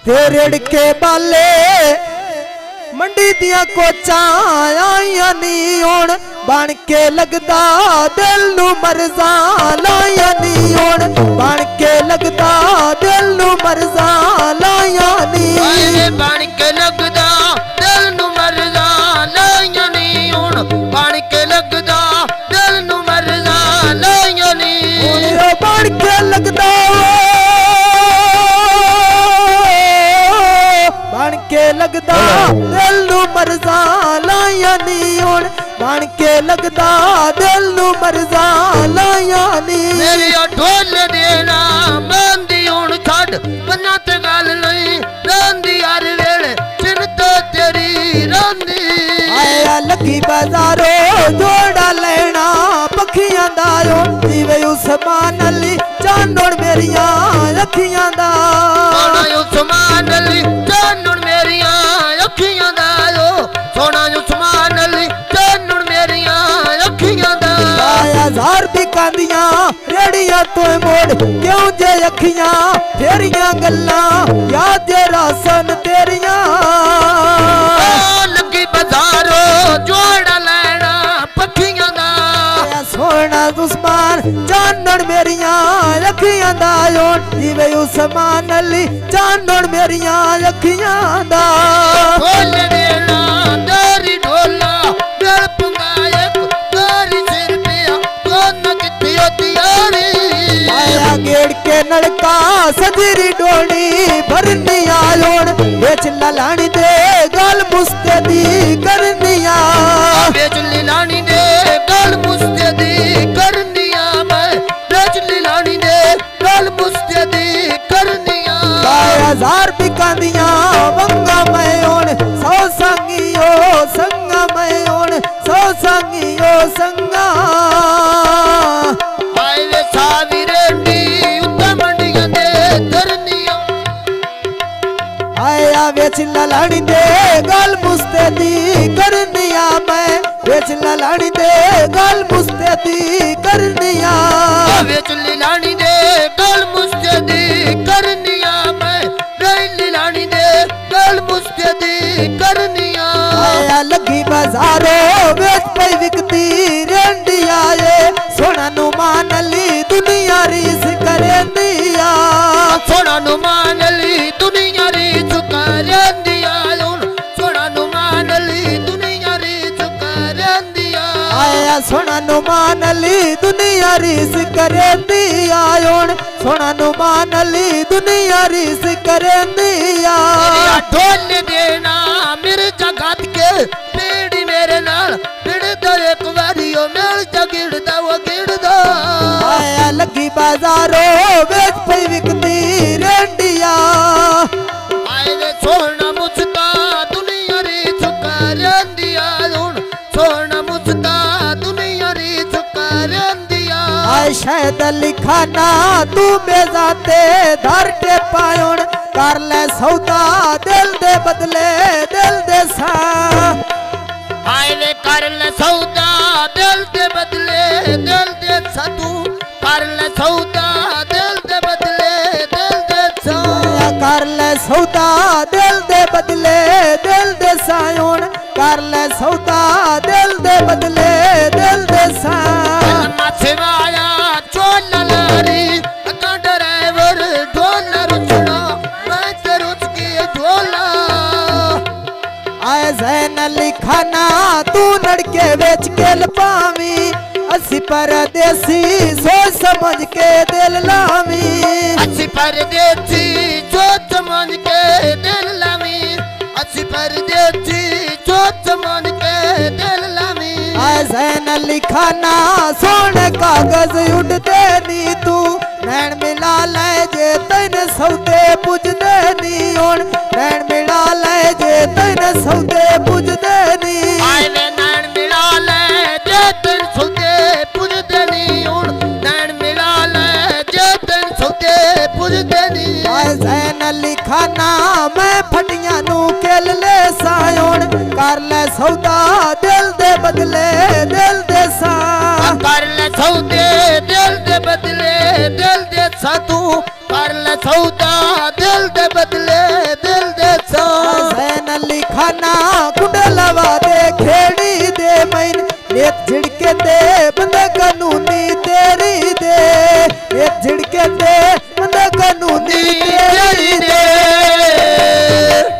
तेरेड़ के बाले मंडी दिया कोचा आया नी होण बन के लगदा दिल नू मरजा लाया नी होण बन के लगदा दिल नू मरजा लाया नी बन के लगदा दिल नू मरजा लाया नी होण बन के लगदा दिल नू मरजा लाया नी बन के लगदा बन के लगदा दिल नू मरजा लाया नी होण बन के लगदा दिल नू मरजा लाया नी मेरी ढोल देना मंदी हुण छड़ बन्ना ते गल नहीं रंदी हर वेले चिंता तेरी रंदी आया लगी बाजारो जोड़ा लेना पखियां दा जीवे उस्मान अली चानोड़ मेरिया अखियां दा सोना उस्मान अली चानोड़ मेरिया अखियां दा सोना उस्मान अली चानोड़ मेरिया अखियां दा आया जार भी कांदियां रेड़ियां तो मोड़ क्यों जे अखियां तेरियां गल्लां याद जेरा सन तेरियां लगी बाजारो जोड़ा लेना पखियां दा सोना उस्मान चानोड़ मेरिया अखियां दा जीवे उस्मान अली चानोड़ मेरिया अखियां दा ढोल देना तेरी ढोला दिल पंगायक तेरी सिर पे कौन कितनी होती यारी आया गेड़ के नलका सजरी डोली भरनी आयोन बेच लानी दे गल मुस्ते दी करनिया बेच लानी दे गल मुस्ते दी करनिया मैं बेच लानी दे गल मुस्ते दी करनिया हजार बिकांदिया वंगा मैं ओन सौ संगियो संगा मैं ओन सौ संगियो संगा आए वे सावी रेंडी उत्तर मंडियां दे करनिया आया बेच लानी दे गल मुस्ते दी करनिया मैं बेच लानी दे गल मुस्ते दी करनिया बेच लानी दे गल मुस्ते दी करनिया मैं बेच लानी दे गल मुस्ते दी करनिया आया लगी बाजारो बेच पे विकती रेंडिया ये सोना नु मान ली दुनिया रीस करेंदिया सोना नु मान ली दुनिया रीस करेंदिया सोना नु मान ली दुनिया रीस करेंदिया आया सोना नु मान ली दुनिया रीस करेंदिया सोना नु मान ली दुनिया रीस करेंदिया ढोल देना मेरे जगत के पीड़ी मेरे नाल पिड़दा एक बारी ओ मेल जगिड़दा वो गिड़दा आया लगी बाजारो बेच पे विकती रेंडिया आए वे सोना मुझदा दुनिया रीस करेंदिया सोना मुझदा दुनिया रीस करेंदिया आय शायद लिखाना तू बेजाते धरते पायोन कर ले सौदा दिल दे बदले दिल दे सा आए वे कर ले सौदा दिल दे बदले दिल दे सा तू कर ले सौदा दिल दे बदले दिल दे सा कर ले सौदा दिल दे बदले दिल दे सायोन कर ले सौदा दिल दे बदले दिल दे सा माछवाया चोल लारी अका ड्राइवर ढोल रुचना मैं ते रुच की ढोला आए जैन लिखाना तू लड़के बेच के लपावी असी परदेसी सोच समझ के दिल लावी अच्छी परदेसी सोच समझ के दिल लावी अच्छी परदेसी सोच समझ के दिल लावी ऐन लिखाना सोने कागज उड़ते नी तू नैन मिला ले जे तैन सौदे पुजदे नी होण नैन मिला ले जे तैन सौदे पुजदे नी आए वे नैन मिला ले जे तैन सौदे पुजदे नी होण नैन मिला ले जे तैन सौदे पुजदे नी ऐन लिखाना मैं फटियां नू केल ले सायोण कर ले सौदा दिल दे बदले दिल दे सा कर ले सौदे दिल दे बदले दिल दे सा तू कर ले सौदा दिल दे बदले लवा दे खेड़ी दे मैन नेत झिड़के दे